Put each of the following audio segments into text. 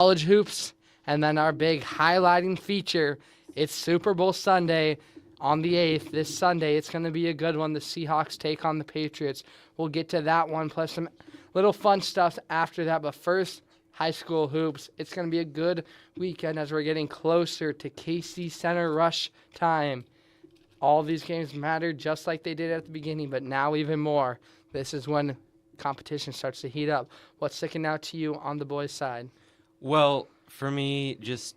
college hoops, and then our big highlighting feature. It's Super Bowl Sunday on the 8th. This Sunday, it's going to be a good one. The Seahawks take on the Patriots. We'll get to that one, plus some little fun stuff after that. But first, high school hoops. It's going to be a good weekend as we're getting closer to Casey Center rush time. All these games matter just like they did at the beginning, but now even more. This is when competition starts to heat up. What's sticking out to you on the boys' side? Well, for me, just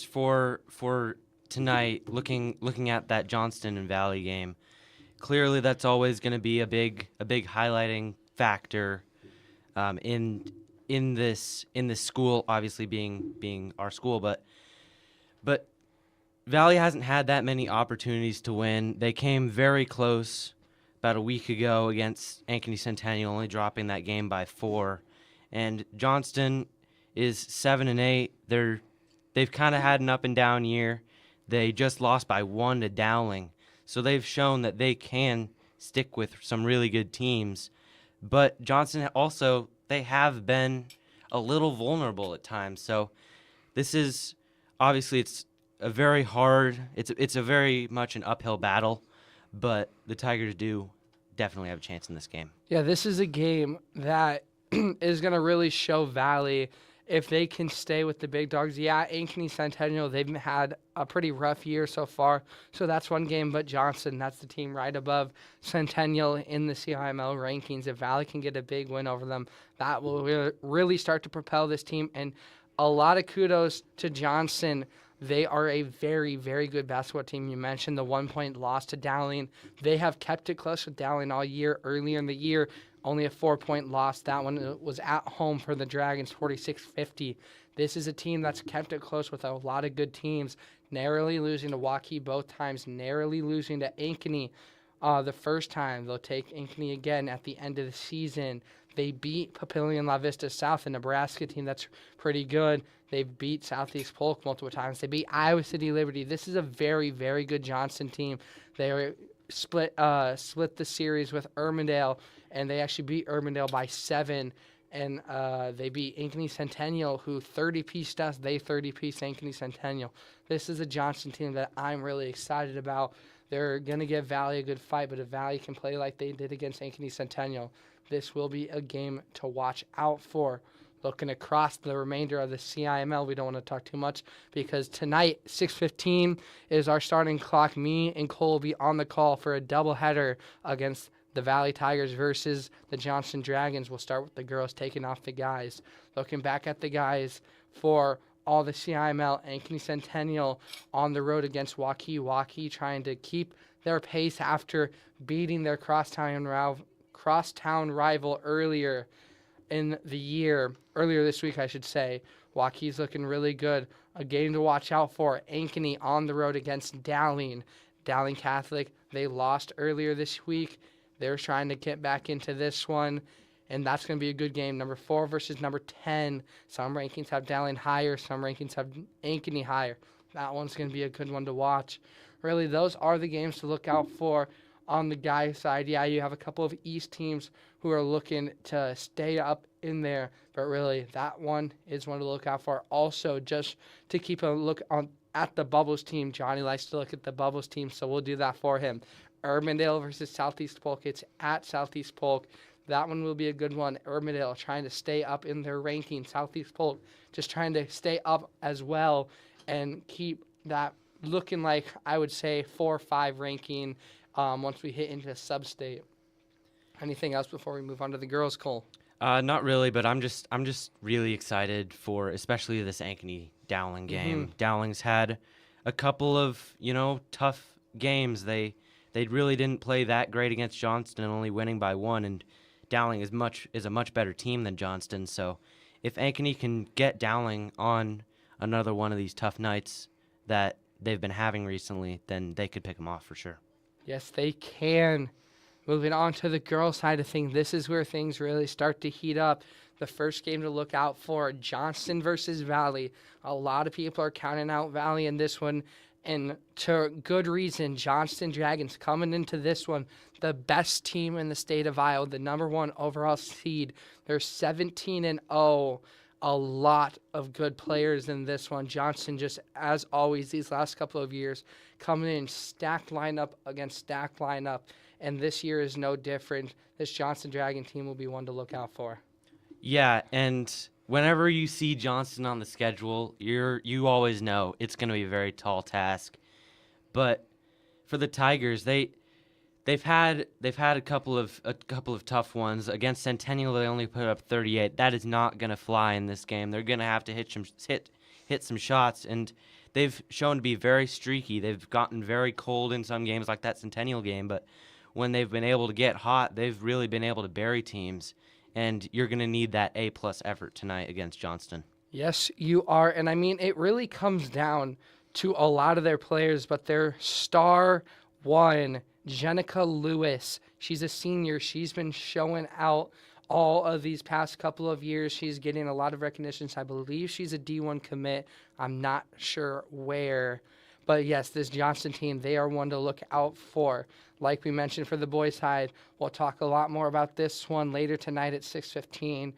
for tonight, looking at that Johnston and Valley game, clearly that's always going to be a big highlighting factor in this school, obviously being our school, but Valley hasn't had that many opportunities to win. They came very close about a week ago against Ankeny Centennial, only dropping that game by 4. And Johnston is 7-8. They've kind of had an up and down year. They just lost by 1 to Dowling, so they've shown that they can stick with some really good teams. But Johnston also, they have been a little vulnerable at times. So this is obviously it's a very hard. It's a very much an uphill battle, but the Tigers do definitely have a chance in this game. Yeah, this is a game that is going to really show Valley if they can stay with the big dogs. Yeah, Ankeny Centennial, they've had a pretty rough year so far, so that's one game. But Johnston, that's the team right above Centennial in the CIML rankings. If Valley can get a big win over them, that will really start to propel this team. And a lot of kudos to Johnston. They are a very, very good basketball team. You mentioned the 1-point loss to Dowling. They have kept it close with Dowling all year. Earlier in the year, only a 4-point loss. That one was at home for the Dragons, 46-50. This is a team that's kept it close with a lot of good teams, narrowly losing to Waukee both times, narrowly losing to Ankeny the first time. They'll take Ankeny again at the end of the season. They beat Papillion La Vista South, a Nebraska team that's pretty good. They've beat Southeast Polk multiple times. They beat Iowa City Liberty. This is a very, very good Johnston team. They split the series with Irmondale, and they actually beat Irmondale by 7. And they beat Ankeny Centennial, who 30-pieced us. They 30-pieced Ankeny Centennial. This is a Johnston team that I'm really excited about. They're going to give Valley a good fight, but if Valley can play like they did against Ankeny Centennial, this will be a game to watch out for. Looking across the remainder of the CIML, we don't want to talk too much because tonight, 6:15 is our starting clock. Me and Cole will be on the call for a doubleheader against the Valley Tigers versus the Johnston Dragons. We'll start with the girls taking off the guys. Looking back at the guys for all the CIML, Ankeny Centennial on the road against Waukee. Waukee trying to keep their pace after beating their crosstown rival earlier in the year, earlier this week, I should say. Waukee's looking really good. A game to watch out for. Ankeny on the road against Dowling. Dowling Catholic, they lost earlier this week. They're trying to get back into this one, and that's going to be a good game. Number 4 versus number 10. Some rankings have Dowling higher. Some rankings have Ankeny higher. That one's going to be a good one to watch. Really, those are the games to look out for. On the guy side, yeah, you have a couple of East teams who are looking to stay up in there, but really that one is one to look out for. Also, just to keep a look at the Bubbles team, Johnny likes to look at the Bubbles team, so we'll do that for him. Irmondale versus Southeast Polk. It's at Southeast Polk. That one will be a good one. Irmondale trying to stay up in their ranking. Southeast Polk just trying to stay up as well and keep that looking like, I would say, 4 or 5 ranking once we hit into sub-state. Anything else before we move on to the girls, Cole? Not really, but I'm just really excited for especially this Ankeny Dowling game. Mm-hmm. Dowling's had a couple of tough games. They really didn't play that great against Johnston, only winning by 1. And Dowling is a much better team than Johnston. So if Ankeny can get Dowling on another one of these tough nights that they've been having recently, then they could pick them off for sure. Yes, they can. Moving on to the girls' side of things, this is where things really start to heat up. The first game to look out for, Johnston versus Valley. A lot of people are counting out Valley in this one, and to good reason. Johnston Dragons coming into this one, the best team in the state of Iowa, the number 1 overall seed. They're 17-0. a lot of good players in this one. Johnston, just as always, these last couple of years, coming in stacked lineup against stacked lineup, and this year is no different. This Johnston Dragon team will be one to look out for. Yeah, and whenever you see Johnston on the schedule, you always know it's going to be a very tall task. But for the Tigers, they've had a couple of tough ones against Centennial. They only put up 38. That is not going to fly in this game. They're going to have to hit some shots, and they've shown to be very streaky. They've gotten very cold in some games, like that Centennial game. But when they've been able to get hot, they've really been able to bury teams. And you're going to need that A+ effort tonight against Johnston. Yes, you are. And I mean, it really comes down to a lot of their players, but their star one, Jenica Lewis, she's a senior. She's been showing out all of these past couple of years. She's getting a lot of recognitions. I believe she's a D1 commit. I'm not sure where. But yes, this Johnston team, they are one to look out for. Like we mentioned for the boys' side, we'll talk a lot more about this one later tonight at 6:15,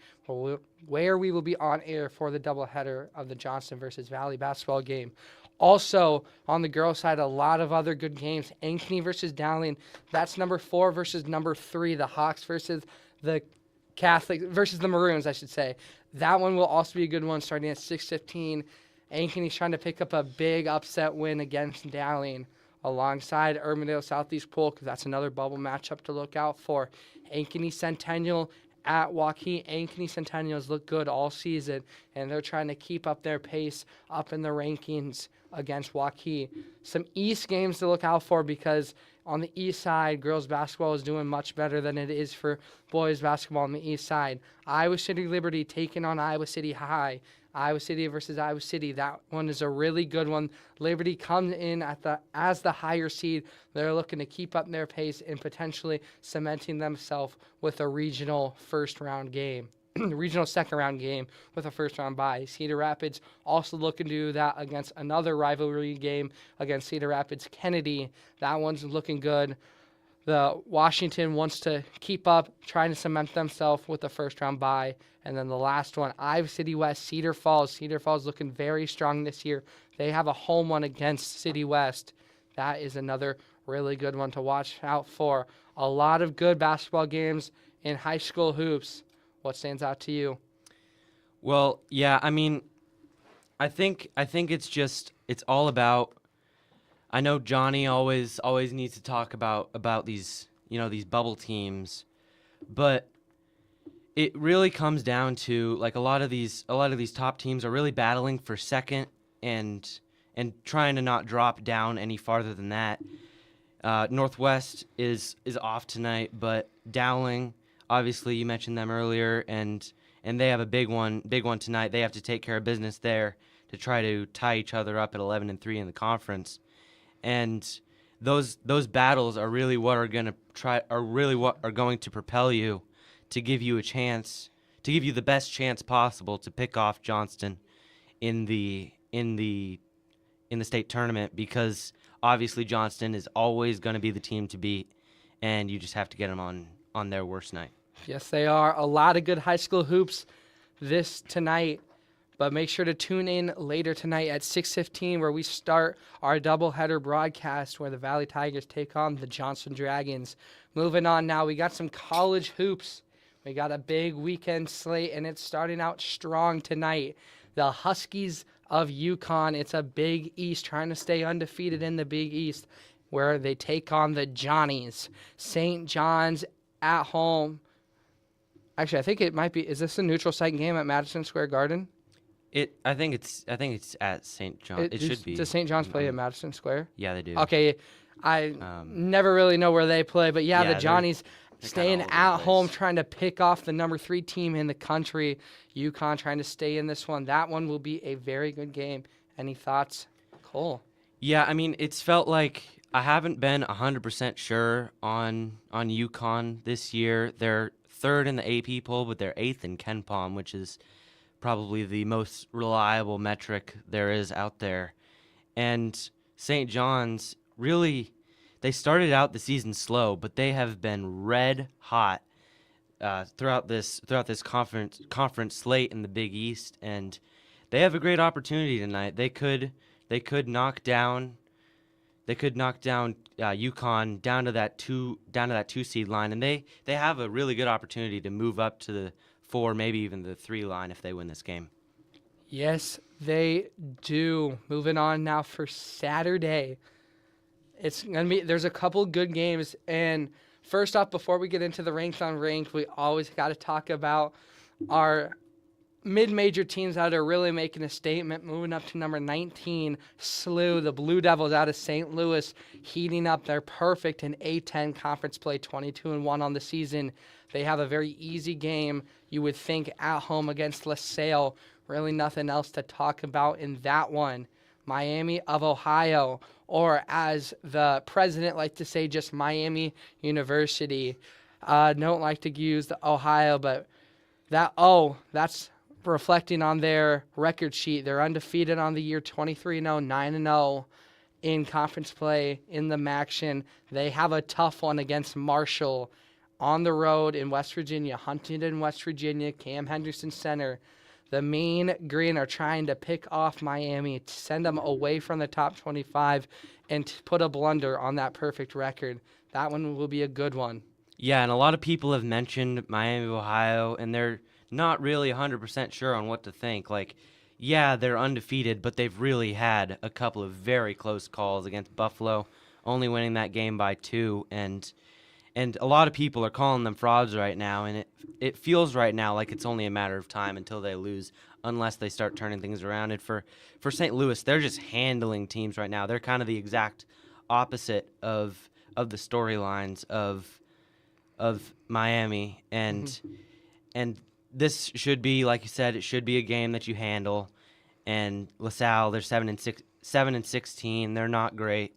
where we will be on air for the doubleheader of the Johnston versus Valley basketball game. Also, on the girls' side, a lot of other good games. Ankeny versus Dowling. That's number 4 versus number 3. The Hawks versus the Catholic versus the Maroons, I should say. That one will also be a good one starting at 6:15. Ankeny's trying to pick up a big upset win against Dowling alongside Urbandale Southeast Pool, because that's another bubble matchup to look out for. Ankeny Centennial at Waukee. Ankeny Centennials look good all season, and they're trying to keep up their pace up in the rankings against Waukee. Some East games to look out for, because on the East side, girls basketball is doing much better than it is for boys basketball on the East side. Iowa City Liberty taking on Iowa City High. Iowa City versus Iowa City. That one is a really good one. Liberty comes in as the higher seed. They're looking to keep up their pace and potentially cementing themselves with a regional first-round game. Regional second-round game with a first-round bye. Cedar Rapids also looking to do that against another rivalry game against Cedar Rapids Kennedy. That one's looking good. The Washington wants to keep up, trying to cement themselves with the first-round bye. And then the last one, Iowa City West, Cedar Falls. Cedar Falls looking very strong this year. They have a home one against City West. That is another really good one to watch out for. A lot of good basketball games in high school hoops. What stands out to you? Well, yeah, I mean, I think it's all about. I know Johnny always needs to talk about these these bubble teams, but it really comes down to, like, a lot of these top teams are really battling for second and trying to not drop down any farther than that. Northwest is off tonight, but Dowling, obviously you mentioned them earlier, and they have a big one tonight. They have to take care of business there to try to tie each other up at 11-3 in the conference. And those battles are really what are going to propel you, to give you a chance, to give you the best chance possible to pick off Johnston in the state tournament, because obviously Johnston is always going to be the team to beat, and you just have to get them on their worst night. Yes, they are. A lot of good high school hoops this tonight. But make sure to tune in later tonight at 6:15, where we start our doubleheader broadcast where the Valley Tigers take on the Johnston Dragons. Moving on now, we got some college hoops. We got a big weekend slate, and it's starting out strong tonight. The Huskies of UConn, it's a Big East, trying to stay undefeated in the Big East, where they take on the Johnnies. St. John's at home. Actually, I think it might be. Is this a neutral site game at Madison Square Garden? I think it's at St. John. It should be. Does St. John's play at Madison Square? Yeah, they do. Okay, I never really know where they play, but the Johnnies staying at home, trying to pick off the number 3 team in the country. UConn trying to stay in this one. That one will be a very good game. Any thoughts, Cole? Yeah, I mean, it's felt like I haven't been 100% sure on UConn this year. They're 3rd in the AP poll, but they're 8th in KenPom, which is probably the most reliable metric there is out there. And St. John's, really, they started out the season slow, but they have been red hot throughout this conference slate in the Big East, and they have a great opportunity tonight. They could knock down UConn down to that two seed line, and they have a really good opportunity to move up to the 4, maybe even the 3 line if they win this game. Yes, they do. Moving on now for Saturday. There's a couple good games. And first off, before we get into the ranked on ranked, we always got to talk about our mid-major teams that are really making a statement. Moving up to number 19, SLU, the Blue Devils out of St. Louis, heating up. They're perfect in A10 conference play, 22-1 on the season. They have a very easy game, you would think, at home against LaSalle. Really nothing else to talk about in that one. Miami of Ohio, or as the president likes to say, just Miami University. Don't like to use the Ohio, but that's reflecting on their record sheet. They're undefeated on the year, 23-0, 9-0 in conference play in the MACtion. They have a tough one against Marshall on the road in West Virginia, Huntington, West Virginia, Cam Henderson Center. The Mean Green are trying to pick off Miami, to send them away from the top 25 and to put a blunder on that perfect record. That one will be a good one. Yeah, and a lot of people have mentioned Miami of Ohio, and they're not really 100% sure on what to think. Like, yeah, they're undefeated, but they've really had a couple of very close calls against Buffalo, only winning that game by 2, and a lot of people are calling them frauds right now, and it feels right now like it's only a matter of time until they lose, unless they start turning things around. And for St. Louis, they're just handling teams right now. They're kind of the exact opposite of the storylines of Miami, and this should be, like you said, it should be a game that you handle. And LaSalle, they're 7-16. They're not great.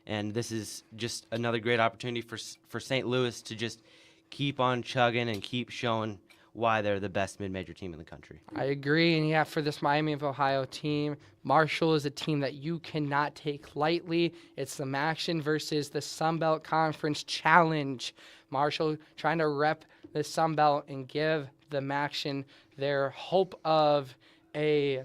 And this is just another great opportunity for St. Louis to just keep on chugging and keep showing why they're the best mid-major team in the country. I agree. And yeah, for this Miami of Ohio team, Marshall is a team that you cannot take lightly. It's the MACtion versus the Sun Belt Conference Challenge. Marshall trying to rep the Sun Belt and give the MACtion their hope of a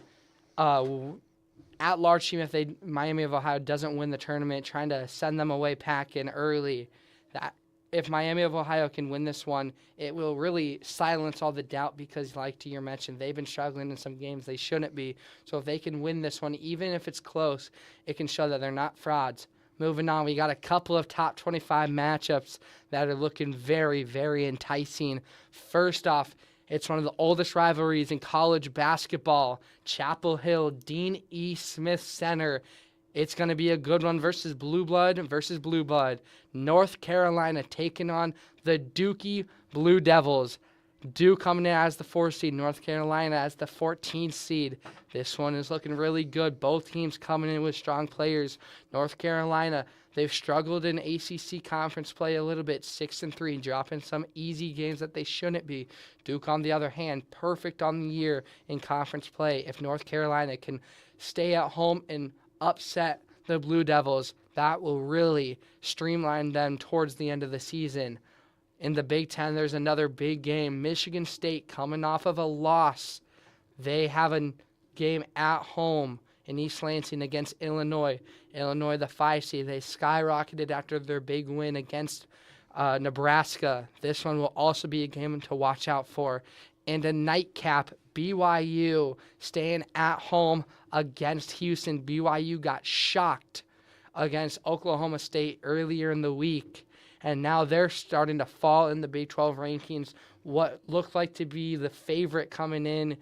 at-large team if Miami of Ohio doesn't win the tournament, trying to send them away packing early. That if Miami of Ohio can win this one, it will really silence all the doubt because, like to your mention, they've been struggling in some games they shouldn't be. So if they can win this one, even if it's close, it can show that they're not frauds. Moving on, we got a couple of top 25 matchups that are looking very, very enticing. First off, it's one of the oldest rivalries in college basketball. Chapel Hill, Dean E. Smith Center. It's going to be a good one versus Blue Blood. North Carolina taking on the Dookie Blue Devils. Duke coming in as the 4 seed, North Carolina as the 14th seed. This one is looking really good. Both teams coming in with strong players. North Carolina, they've struggled in ACC conference play a little bit, 6-3, dropping some easy games that they shouldn't be. Duke, on the other hand, perfect on the year in conference play. If North Carolina can stay at home and upset the Blue Devils, that will really streamline them towards the end of the season. In the Big Ten, there's another big game. Michigan State coming off of a loss. They have a game at home in East Lansing against Illinois. Illinois, the 5 seed, they skyrocketed after their big win against Nebraska. This one will also be a game to watch out for. And a nightcap, BYU staying at home against Houston. BYU got shocked against Oklahoma State earlier in the week, and now they're starting to fall in the Big 12 rankings. What looked like to be the favorite coming in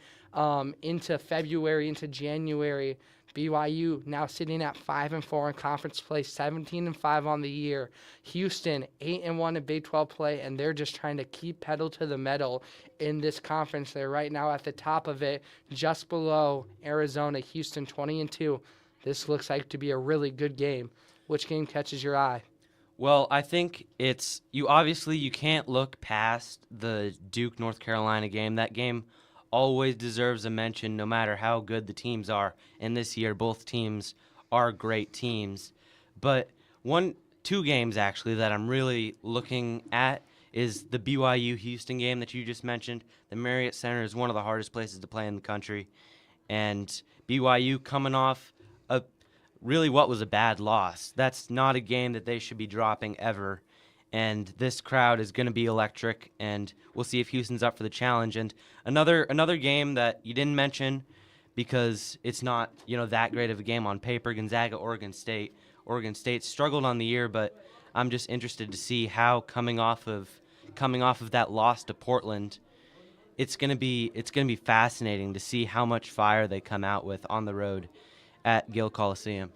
into February, into January. BYU now sitting at 5-4 in conference play, 17-5 on the year. Houston 8-1 in Big 12 play, and they're just trying to keep pedal to the metal in this conference. They're right now at the top of it, just below Arizona. Houston 20-2. This looks like to be a really good game. Which game catches your eye? Well, I think it's you can't look past the Duke North Carolina game. That game always deserves a mention no matter how good the teams are. And this year both teams are great teams. But two games actually that I'm really looking at is the BYU Houston game that you just mentioned. The Marriott Center is one of the hardest places to play in the country, and BYU coming off a really what was a bad loss. That's not a game that they should be dropping ever. And this crowd is going to be electric, and we'll see if Houston's up for the challenge. And another game that you didn't mention because it's not that great of a game on paper. Gonzaga, Oregon State. Oregon State struggled on the year, but I'm just interested to see how coming off of that loss to Portland, it's gonna be fascinating to see how much fire they come out with on the road at Gill Coliseum.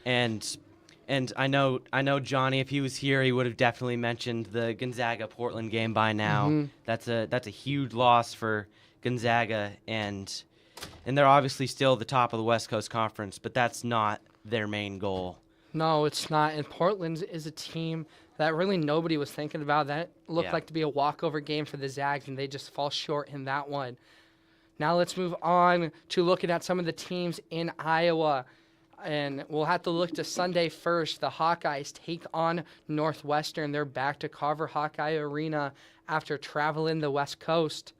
And I know Johnny, if he was here, he would have definitely mentioned the Gonzaga Portland game by now. Mm-hmm. That's a huge loss for Gonzaga, and they're obviously still the top of the West Coast Conference, but that's not their main goal. No, it's not. And Portland is a team that really nobody was thinking about. That looked like to be a walkover game for the Zags, and they just fall short in that one. Now let's move on to looking at some of the teams in Iowa. And we'll have to look to Sunday first. The Hawkeyes take on Northwestern. They're back to Carver Hawkeye Arena after traveling the West Coast.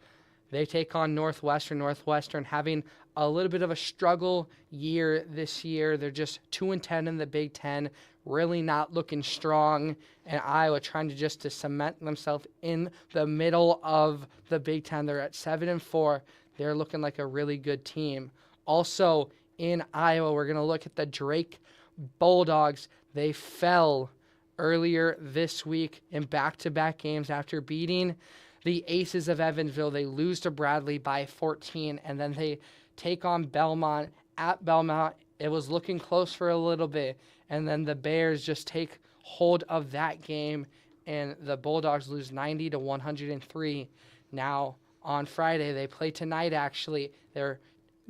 They take on Northwestern. Northwestern having a little bit of a struggle year this year. They're just 2-10 in the Big Ten, really not looking strong. And Iowa trying to cement themselves in the middle of the Big Ten. They're at 7-4. They're looking like a really good team. Also, in Iowa, we're going to look at the Drake Bulldogs. They fell earlier this week in back-to-back games after beating the Aces of Evansville. They lose to Bradley by 14, and then they take on Belmont at Belmont. It was looking close for a little bit, and then the Bears just take hold of that game, and the Bulldogs lose 90-103. Now, on Friday, they play tonight, actually. They're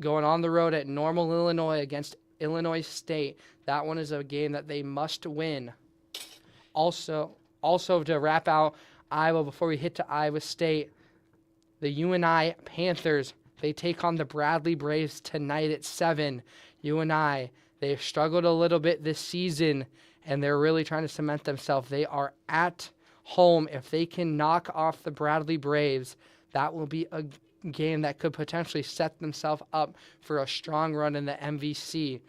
going on the road at Normal, Illinois against Illinois State. That one is a game that they must win. Also to wrap out Iowa before we hit to Iowa State, the UNI Panthers, they take on the Bradley Braves tonight at 7. UNI, they've struggled a little bit this season, and they're really trying to cement themselves. They are at home. If they can knock off the Bradley Braves, that will be a game that could potentially set themselves up for a strong run in the MVC.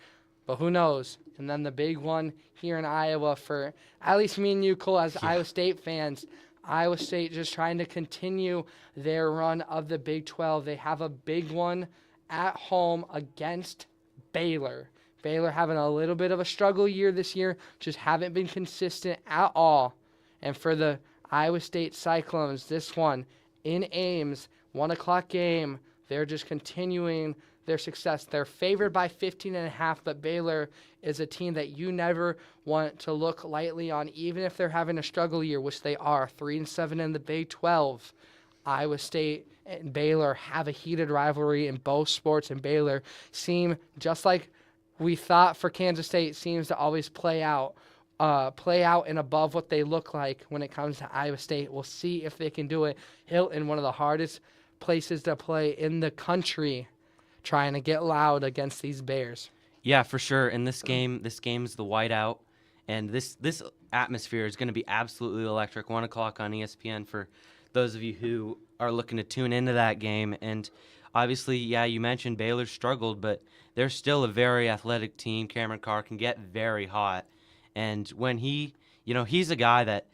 But who knows? And then the big one here in Iowa for at least me and you, Cole, as Iowa State fans, Iowa State just trying to continue their run of the Big 12. They have a big one at home against Baylor. Baylor having a little bit of a struggle year this year, just haven't been consistent at all. And for the Iowa State Cyclones, this one in Ames, 1 o'clock game, they're just continuing their success. They're favored by 15.5, but Baylor is a team that you never want to look lightly on, even if they're having a struggle year, which they are. 3-7 in the Big 12. Iowa State and Baylor have a heated rivalry in both sports, and Baylor seem, just like we thought for Kansas State, seems to always play out and above what they look like when it comes to Iowa State. We'll see if they can do it. Hilton, one of the hardest places to play in the country, trying to get loud against these Bears. Yeah, for sure. And this game's the whiteout, and this atmosphere is going to be absolutely electric. 1 o'clock on ESPN for those of you who are looking to tune into that game. And obviously, yeah, you mentioned Baylor struggled, but they're still a very athletic team. Cameron Carr can get very hot, and when he's a guy that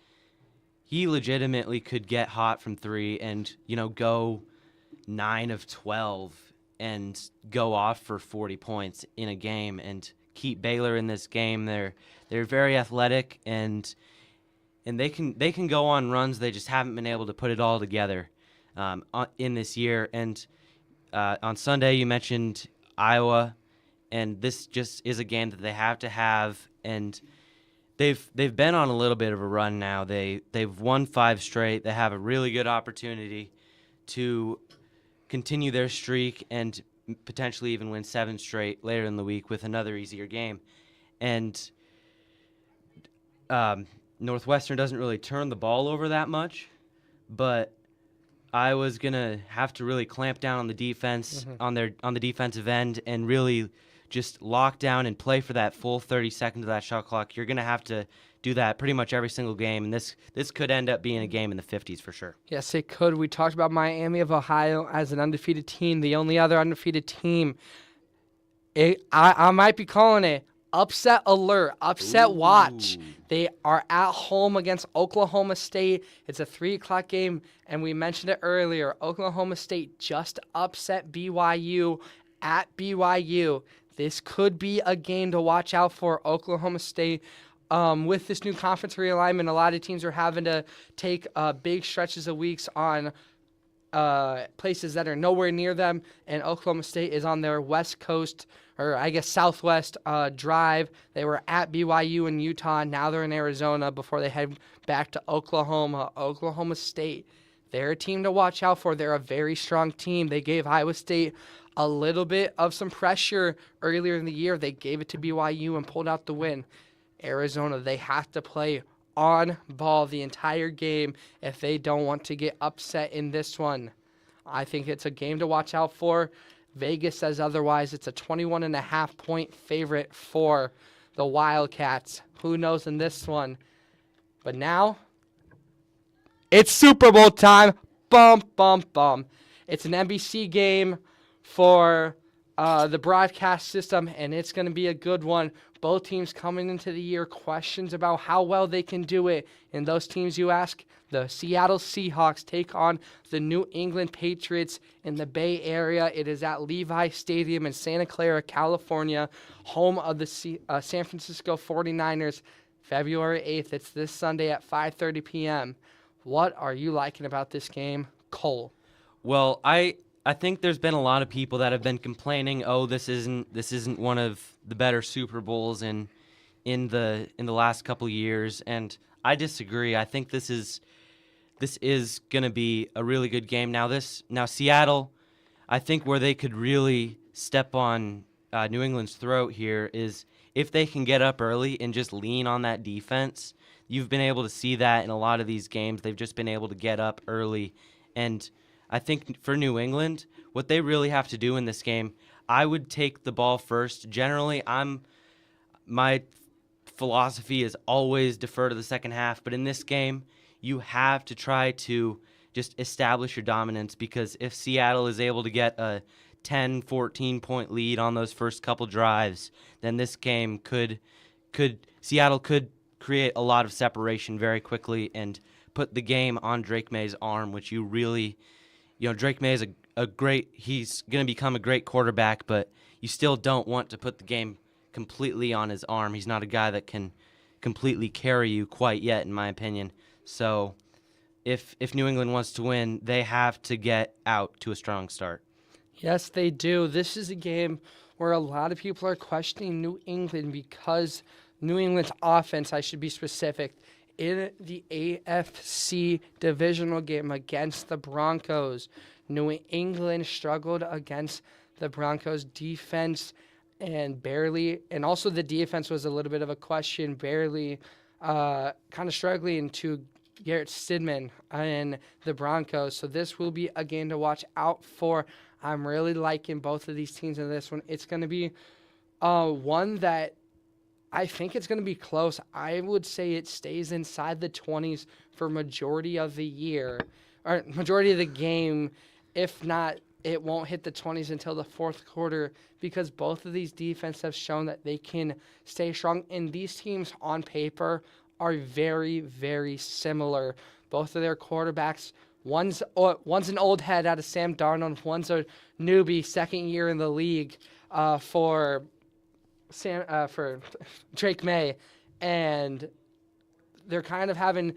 he legitimately could get hot from three and go 9 of 12 and go off for 40 points in a game and keep Baylor in this game. They're very athletic, and they can go on runs. They just haven't been able to put it all together in this year. And on Sunday, you mentioned Iowa, and this just is a game that they have to have. And they've been on a little bit of a run now. They've won 5 straight. They have a really good opportunity to continue their streak and potentially even win 7 straight later in the week with another easier game. And Northwestern doesn't really turn the ball over that much, but Iowa's gonna have to really clamp down on the defense, on the defensive end, and really just lock down and play for that full 30 seconds of that shot clock, you're going to have to do that pretty much every single game, and this could end up being a game in the 50s for sure. Yes, it could. We talked about Miami of Ohio as an undefeated team, the only other undefeated team. I might be calling it upset alert, upset watch. They are at home against Oklahoma State. It's a 3 o'clock game, and we mentioned it earlier. Oklahoma State just upset BYU at BYU. This could be a game to watch out for. Oklahoma State, with this new conference realignment, a lot of teams are having to take big stretches of weeks on places that are nowhere near them, and Oklahoma State is on their west coast, or I guess southwest drive. They were at BYU in Utah. Now they're in Arizona before they head back to Oklahoma. Oklahoma State, they're a team to watch out for. They're a very strong team. They gave Iowa State a little bit of some pressure earlier in the year. They gave it to BYU and pulled out the win. Arizona, they have to play on ball the entire game if they don't want to get upset in this one. I think it's a game to watch out for. Vegas says otherwise. It's a 21.5 point favorite for the Wildcats. Who knows in this one? But now, it's Super Bowl time. Bum, bum, bum. It's an NBC game for the broadcast system, and it's going to be a good one. Both teams coming into the year, questions about how well they can do it. And those teams you ask, the Seattle Seahawks take on the New England Patriots in the Bay Area. It is at Levi Stadium in Santa Clara, California, home of the San Francisco 49ers, February 8th. It's this Sunday at 5:30 p.m. What are you liking about this game, Cole? Well, I think there's been a lot of people that have been complaining, oh, this isn't one of the better Super Bowls in the last couple years, and I disagree. I think this is going to be a really good game. Now Seattle, I think where they could really step on New England's throat here is if they can get up early and just lean on that defense. You've been able to see that in a lot of these games. They've just been able to get up early, and I think for New England, what they really have to do in this game, I would take the ball first. Generally, my philosophy is always defer to the second half, but in this game, you have to try to just establish your dominance, because if Seattle is able to get a 10, 14-point lead on those first couple drives, then this game Seattle could create a lot of separation very quickly and put the game on Drake May's arm, which you really... Drake May is he's going to become a great quarterback, but you still don't want to put the game completely on his arm. He's not a guy that can completely carry you quite yet, in my opinion. So if New England wants to win, they have to get out to a strong start. Yes, they do. This is a game where a lot of people are questioning New England because New England's offense, I should be specific, in the AFC divisional game against the Broncos, New England struggled against the Broncos defense and also the defense was a little bit of a question, barely kind of struggling to Garrett Stidham and the Broncos. So this will be a game to watch out for. I'm really liking both of these teams in this one. It's going to be one that I think it's going to be close. I would say it stays inside the 20s for majority of the year, or majority of the game. If not, it won't hit the 20s until the fourth quarter, because both of these defenses have shown that they can stay strong. And these teams on paper are very, very similar. Both of their quarterbacks, one's an old head out of Sam Darnold, one's a newbie, second year in the league for Drake May, and they're kind of having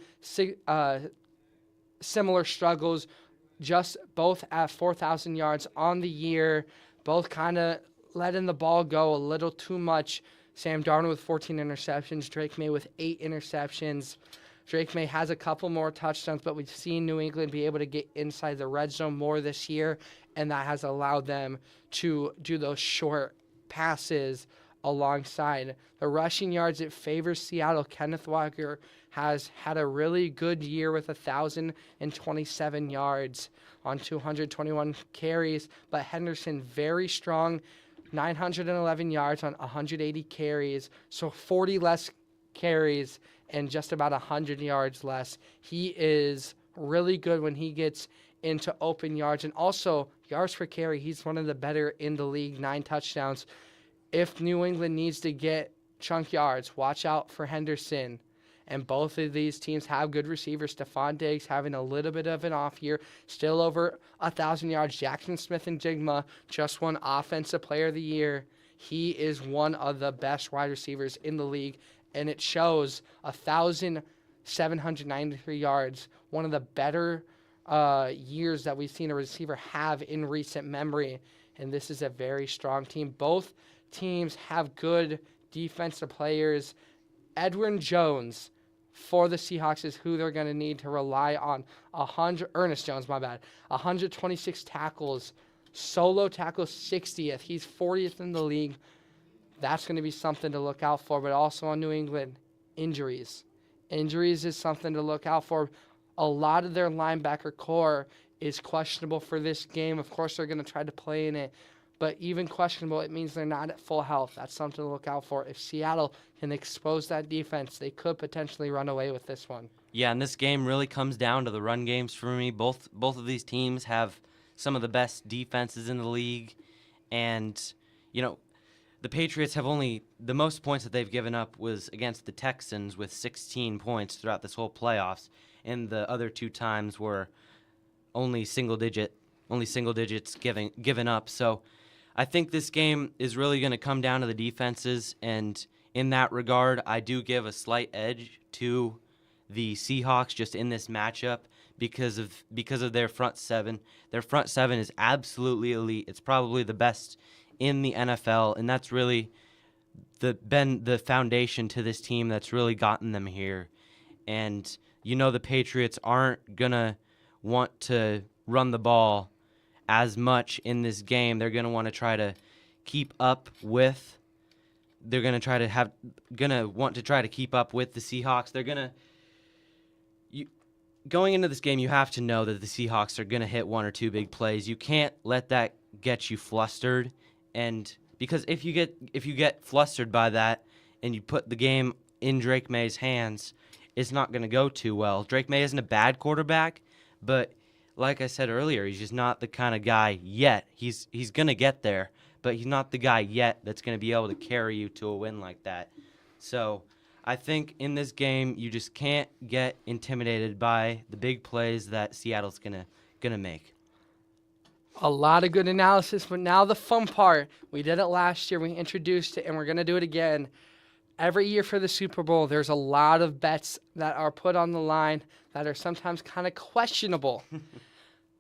similar struggles, just both at 4,000 yards on the year, both kind of letting the ball go a little too much. Sam Darnold with 14 interceptions, Drake May with 8 interceptions. Drake May has a couple more touchdowns, but we've seen New England be able to get inside the red zone more this year, and that has allowed them to do those short passes alongside. The rushing yards, it favors Seattle. Kenneth Walker has had a really good year with 1,027 yards on 221 carries, but Henderson very strong 911 yards on 180 carries, so 40 less carries and just about 100 yards less. He is really good when he gets into open yards, and also yards per carry. He's one of the better in the league, 9 touchdowns. If New England needs to get chunk yards, watch out for Henderson. And both of these teams have good receivers. Stephon Diggs having a little bit of an off year, still over 1,000 yards. Jackson Smith and Jigma just won Offensive Player of the Year. He is one of the best wide receivers in the league, and it shows 1,793 yards, one of the better years that we've seen a receiver have in recent memory. And this is a very strong team. Both teams have good defensive players. Edwin Jones for the Seahawks is who they're going to need to rely on. Ernest Jones, 126 tackles, solo tackles 60th. He's 40th in the league. That's going to be something to look out for. But also on New England, injuries. Injuries is something to look out for. A lot of their linebacker core is questionable for this game. Of course, they're going to try to play in it. But even questionable, it means they're not at full health. That's something to look out for. If Seattle can expose that defense, they could potentially run away with this one. Yeah, and this game really comes down to the run games for me. Both of these teams have some of the best defenses in the league. And, the Patriots have the most points that they've given up was against the Texans with 16 points throughout this whole playoffs. And the other 2 times were only single digits given up. So I think this game is really going to come down to the defenses, and in that regard, I do give a slight edge to the Seahawks just in this matchup because of their front seven. Their front seven is absolutely elite. It's probably the best in the NFL, and that's really been the foundation to this team that's really gotten them here. And the Patriots aren't gonna want to run the ball as much in this game. They're going to want to try to keep up with the Seahawks. Going into this game, you have to know that the Seahawks are going to hit 1 or 2 big plays. You can't let that get you flustered, and because if you get flustered by that and you put the game in Drake May's hands, it's not going to go too well. Drake May isn't a bad quarterback, but like I said earlier, he's just not the kind of guy yet. He's going to get there, but he's not the guy yet that's going to be able to carry you to a win like that. So I think in this game, you just can't get intimidated by the big plays that Seattle's going to make. A lot of good analysis, but now the fun part. We did it last year. We introduced it, and we're going to do it again. Every year for the Super Bowl, there's a lot of bets that are put on the line that are sometimes kind of questionable.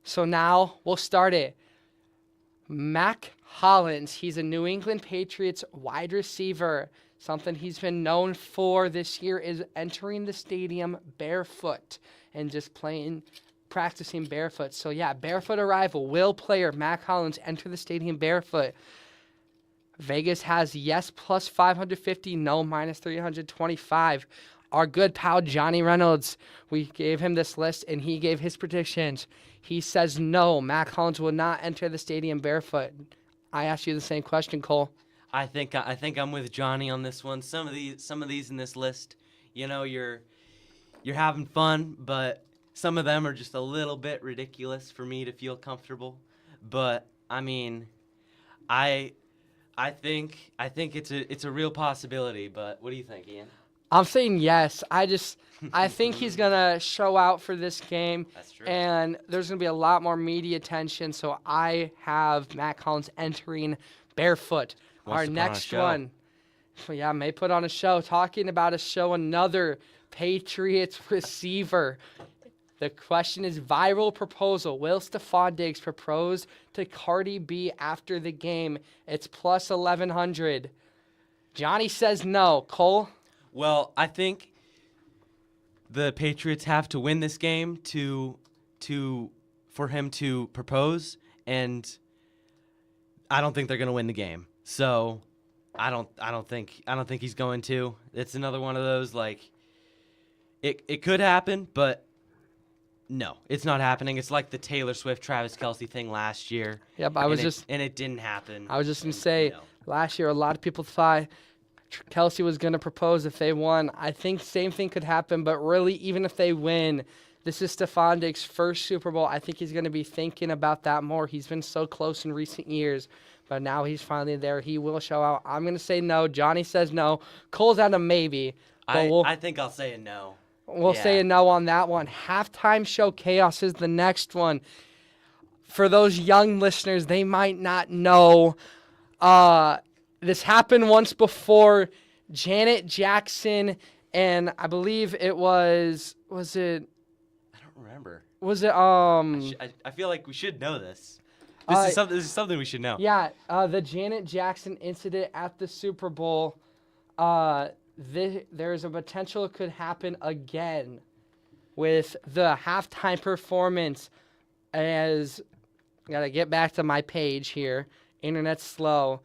So now we'll start it. Mac Hollins, he's a New England Patriots wide receiver. Something he's been known for this year is entering the stadium barefoot and just practicing barefoot. So yeah, barefoot arrival. Will player Mac Hollins enter the stadium barefoot? Vegas has yes plus 550, no minus 325. Our good pal Johnny Reynolds, we gave him this list and he gave his predictions. He says no, Mac Hollins will not enter the stadium barefoot. I asked you the same question, Cole. I think I'm with Johnny on this one. Some of these in this list, you're having fun, but some of them are just a little bit ridiculous for me to feel comfortable. But I mean, I think it's a real possibility, but what do you think, Ian? I'm saying yes. I think he's going to show out for this game. That's true. And there's going to be a lot more media attention, so I have Mac Hollins entering barefoot. Our next one. So yeah, may put on a show. Talking about a show, another Patriots receiver. The question is viral proposal. Will Stephon Diggs propose to Cardi B after the game? It's plus 1,100. Johnny says no. Cole? Well, I think the Patriots have to win this game for him to propose, and I don't think they're going to win the game. So I don't think he's going to. It's another one of those, like, it could happen, but No, it's not happening. It's like the Taylor Swift, Travis Kelce thing last year. Yep, and it didn't happen. I was just gonna And, say, last year a lot of people thought Kelsey was gonna propose if they won. I think same thing could happen, but really, even if they win, this is Stephon Diggs' first Super Bowl. I think he's gonna be thinking about that more. He's been so close in recent years, but now he's finally there. He will show out. I'm gonna say no. Johnny says no. Cole's at a maybe. But I think I'll say a no. We'll say a no on that one. Halftime show chaos is the next one. For those young listeners, they might not know. This happened once before. Janet Jackson and I believe it was it? I don't remember. Was it I feel like we should know this. This is something we should know. Yeah, the Janet Jackson incident at the Super Bowl. There's a potential it could happen again with the halftime performance. As I gotta get back to my page here. Internet's slow.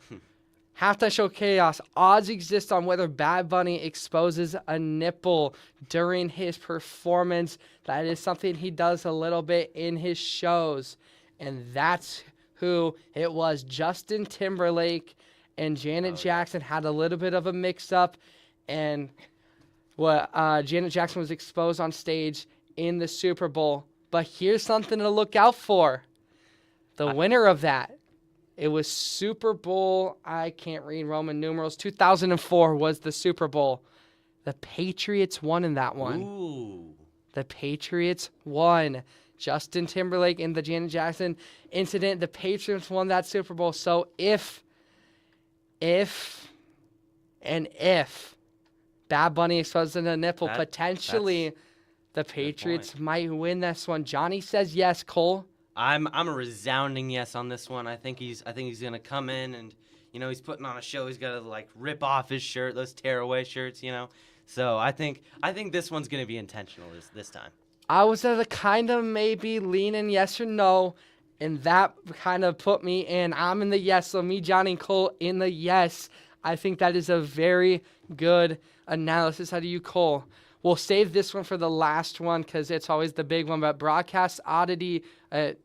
Halftime show chaos. Odds exist on whether Bad Bunny exposes a nipple during his performance. That is something he does a little bit in his shows. And that's who it was. Justin Timberlake and Janet Jackson had a little bit of a mix-up. And Janet Jackson was exposed on stage in the Super Bowl. But here's something to look out for. The winner of that. It was Super Bowl, I can't read Roman numerals, 2004 was the Super Bowl. The Patriots won in that one. Ooh. The Patriots won. Justin Timberlake in the Janet Jackson incident, the Patriots won that Super Bowl. So if Bad Bunny exposes a nipple, potentially the Patriots might win this one. Johnny says yes, Cole. I'm a resounding yes on this one. I think he's gonna come in and he's putting on a show. He's gotta like rip off his shirt, those tearaway shirts, So I think this one's gonna be intentional this time. I was at a kind of maybe leaning yes or no, and that kind of put me in. I'm in the yes, so me, Johnny, and Cole in the yes. I think that is a very good analysis. How do you, Cole? We'll save this one for the last one because it's always the big one. But broadcast oddity,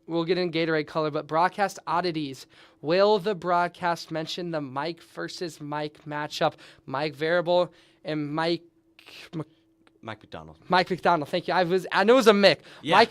we'll get in Gatorade color, but broadcast oddities. Will the broadcast mention the Mike versus Mike matchup? Mike Variable and Mike McDonald. Mike McDonald, thank you. I knew it was a Mick. Yeah. Mike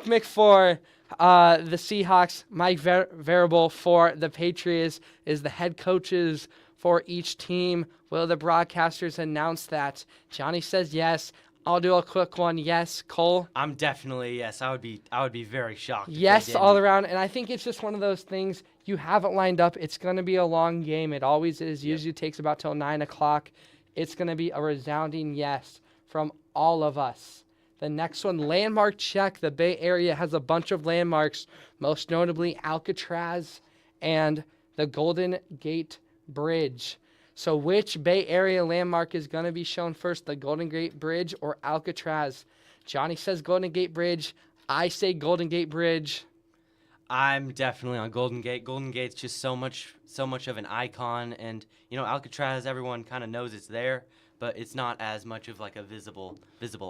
Mick for the Seahawks. Mike Variable for the Patriots is the head coaches for each team. Will the broadcasters announce that? Johnny says yes. I'll do a quick one. Yes, Cole. I'm definitely yes. I would be very shocked. Yes, all around. And I think it's just one of those things you haven't lined up. It's going to be a long game. It always is. Usually takes about till 9 o'clock. It's going to be a resounding yes from all of us. The next one, landmark check. The Bay Area has a bunch of landmarks, most notably Alcatraz and the Golden Gate Bridge. So which Bay Area landmark is going to be shown first, the Golden Gate Bridge or Alcatraz? Johnny says Golden Gate Bridge. I say Golden Gate Bridge. I'm definitely on Golden Gate. Golden Gate's just so much of an icon, and Alcatraz, everyone kind of knows it's there, but it's not as much of like a visible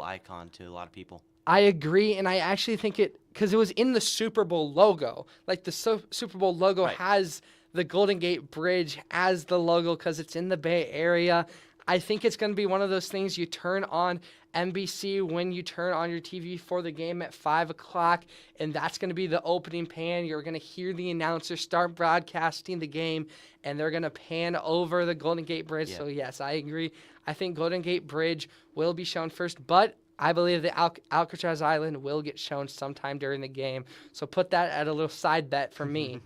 icon to a lot of people. I agree, and I actually think because it was in the Super Bowl logo. Like the Super Bowl logo has the Golden Gate Bridge as the logo because it's in the Bay Area. I think it's going to be one of those things you turn on NBC when you turn on your TV for the game at 5 o'clock, and that's going to be the opening pan. You're going to hear the announcer start broadcasting the game, and they're going to pan over the Golden Gate Bridge. Yeah. So, yes, I agree. I think Golden Gate Bridge will be shown first, but I believe the Alcatraz Island will get shown sometime during the game. So put that at a little side bet for me.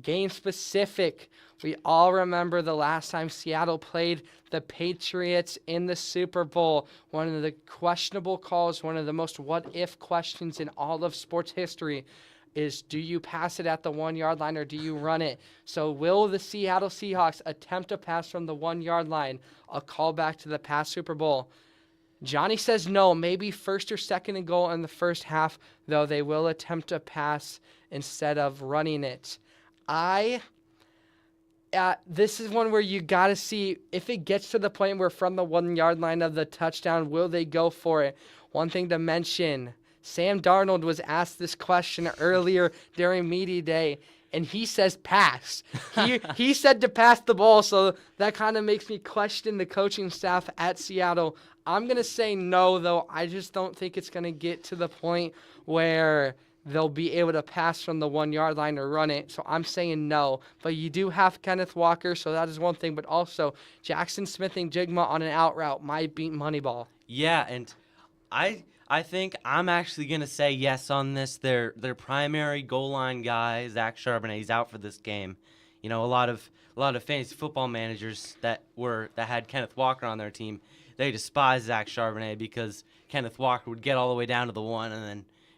Game specific. We all remember the last time Seattle played the Patriots in the Super Bowl. One of the questionable calls, one of the most what-if questions in all of sports history is, do you pass it at the 1-yard line or do you run it? So will the Seattle Seahawks attempt a pass from the 1-yard line? A callback to the past Super Bowl. Johnny says no, maybe first or second and goal in the first half, though they will attempt a pass instead of running it. This is one where you got to see if it gets to the point where from the 1-yard line of the touchdown, will they go for it? One thing to mention, Sam Darnold was asked this question earlier during media day, and he says pass. He said to pass the ball, so that kind of makes me question the coaching staff at Seattle. I'm going to say no, though. I just don't think it's going to get to the point where they'll be able to pass from the 1 yard line or run it. So I'm saying no. But you do have Kenneth Walker, so that is one thing. But also, Jackson Smith and Jigma on an out route might beat Moneyball. Yeah, and I think I'm actually going to say yes on this. Their primary goal line guy, Zach Charbonnet, he's out for this game. You know, a lot of fantasy football managers that had Kenneth Walker on their team, they despise Zach Charbonnet because Kenneth Walker would get all the way down to the 1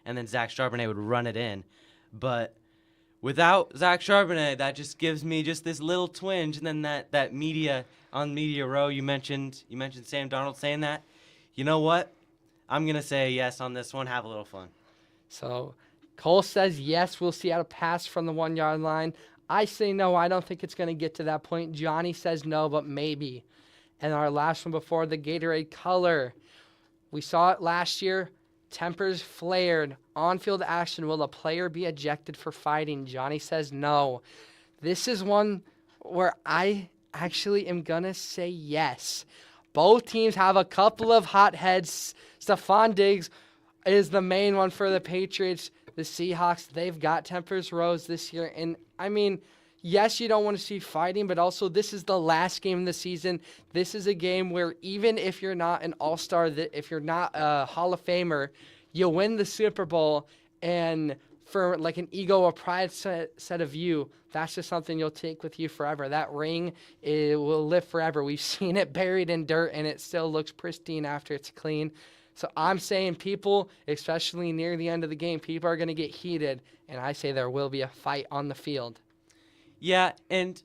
and then Zach Charbonnet would run it in. But without Zach Charbonnet, that just gives me just this little twinge. And then that media row, you mentioned Sam Darnold saying that. You know what? I'm going to say yes on this one. Have a little fun. So Cole says yes, we'll see how to pass from the 1 yard line. I say no, I don't think it's going to get to that point. Johnny says no, but maybe. And our last one before the Gatorade color. We saw it last year. Tempers flared. On-field action. Will a player be ejected for fighting? Johnny says no. This is one where I actually am going to say yes. Both teams have a couple of hotheads. Stephon Diggs is the main one for the Patriots. The Seahawks, they've got tempers rose this year. And, I mean, yes, you don't want to see fighting, but also this is the last game of the season. This is a game where even if you're not an all-star, if you're not a Hall of Famer, you win the Super Bowl. And for like an ego or pride set of you, that's just something you'll take with you forever. That ring, it will live forever. We've seen it buried in dirt, and it still looks pristine after it's clean. So I'm saying people, especially near the end of the game, people are going to get heated, and I say there will be a fight on the field. Yeah, and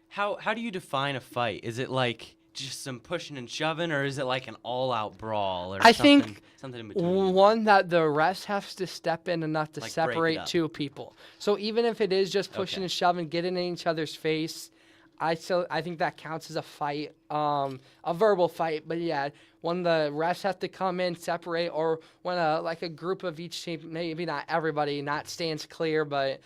how do you define a fight? Is it like just some pushing and shoving, or is it like an all-out brawl? Or I something, think something in between? one that the refs have to step in enough to Like break it separate up. two people. So even if it is just pushing Okay. and shoving, getting in each other's face, I think that counts as a fight, a verbal fight. But yeah, when the refs have to come in, separate, or when a group of each team, maybe not everybody, not stands clear, but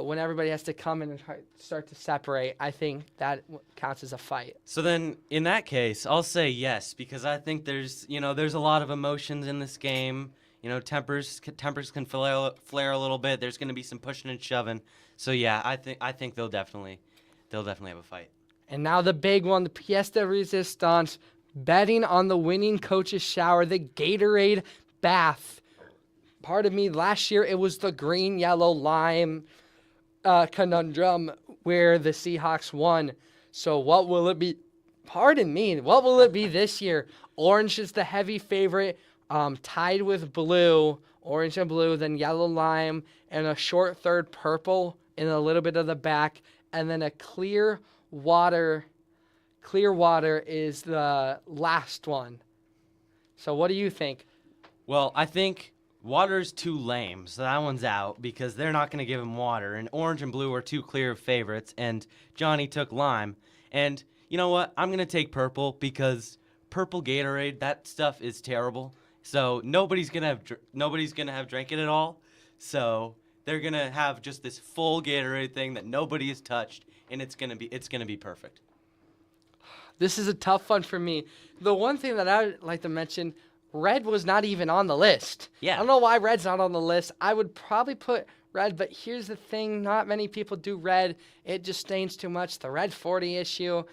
when everybody has to come in and start to separate, I think that counts as a fight. So then, in that case, I'll say yes, because I think there's a lot of emotions in this game. You know, tempers can flare a little bit. There's going to be some pushing and shoving. So yeah, I think they'll definitely have a fight. And now the big one, the pièce de résistance, betting on the winning coach's shower, the Gatorade bath. Pardon me, last year it was the green, yellow, lime conundrum where the Seahawks won. So what will it be? Pardon me, what will it be this year? Orange is the heavy favorite, tied with blue, orange and blue, then yellow, lime, and a short third purple in a little bit of the back, and then a clear water is the last one. So what do you think? Well, I think water's too lame, so that one's out because they're not going to give him water. And orange and blue are two clear favorites, and Johnny took lime. And you know what? I'm going to take purple because purple Gatorade, that stuff is terrible. So nobody's going to have drank it at all. So they're going to have just this full Gatorade thing that nobody has touched, and it's going to be perfect. This is a tough one for me. The one thing that I would like to mention, red was not even on the list. Yeah. I don't know why red's not on the list. I would probably put red, but here's the thing. Not many people do red. It just stains too much. The red 40 issue.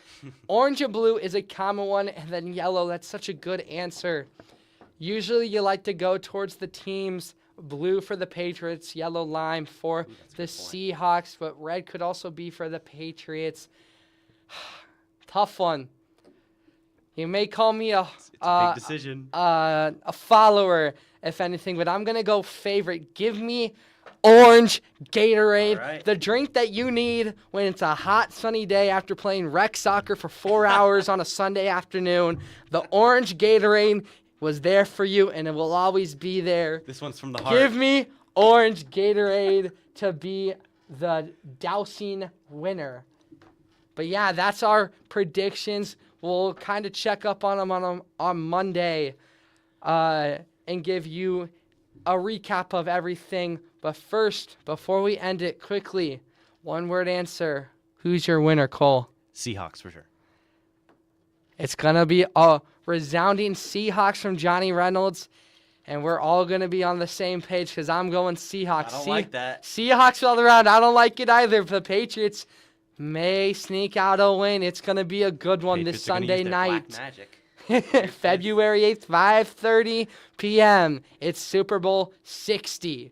Orange and blue is a common one, and then yellow. That's such a good answer. Usually you like to go towards the teams. Blue for the Patriots, yellow lime for the Seahawks, but red could also be for the Patriots. Tough one. You may call me It's a big decision. a follower, if anything, but I'm going to go favorite. Give me orange Gatorade, All right. the drink that you need when it's a hot, sunny day after playing rec soccer for 4 hours on a Sunday afternoon. The orange Gatorade was there for you, and it will always be there. This one's from the heart. Give me orange Gatorade to be the dousing winner. But yeah, that's our predictions. We'll kind of check up on them on Monday and give you a recap of everything. But first, before we end it, quickly, one-word answer. Who's your winner, Cole? Seahawks for sure. It's going to be a resounding Seahawks from Johnny Reynolds. And we're all going to be on the same page because I'm going Seahawks. I don't like that. Seahawks all around. I don't like it either. The Patriots may sneak out a win. It's going to be a good one Patriots this are gonna Sunday use their night. black magic. February 8th, 5:30 p.m. It's Super Bowl 60.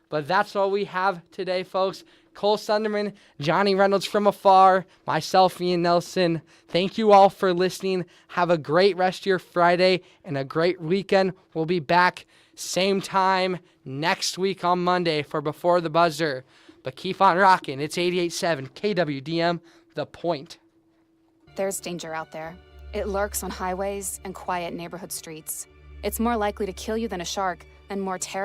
But that's all we have today, folks. Cole Sunderman, Johnny Reynolds from afar, myself, Ian Nelson. Thank you all for listening. Have a great rest of your Friday and a great weekend. We'll be back same time next week on Monday for Before the Buzzer. But keep on rocking. It's 88.7 KWDM, The Point. There's danger out there. It lurks on highways and quiet neighborhood streets. It's more likely to kill you than a shark and more terrifying.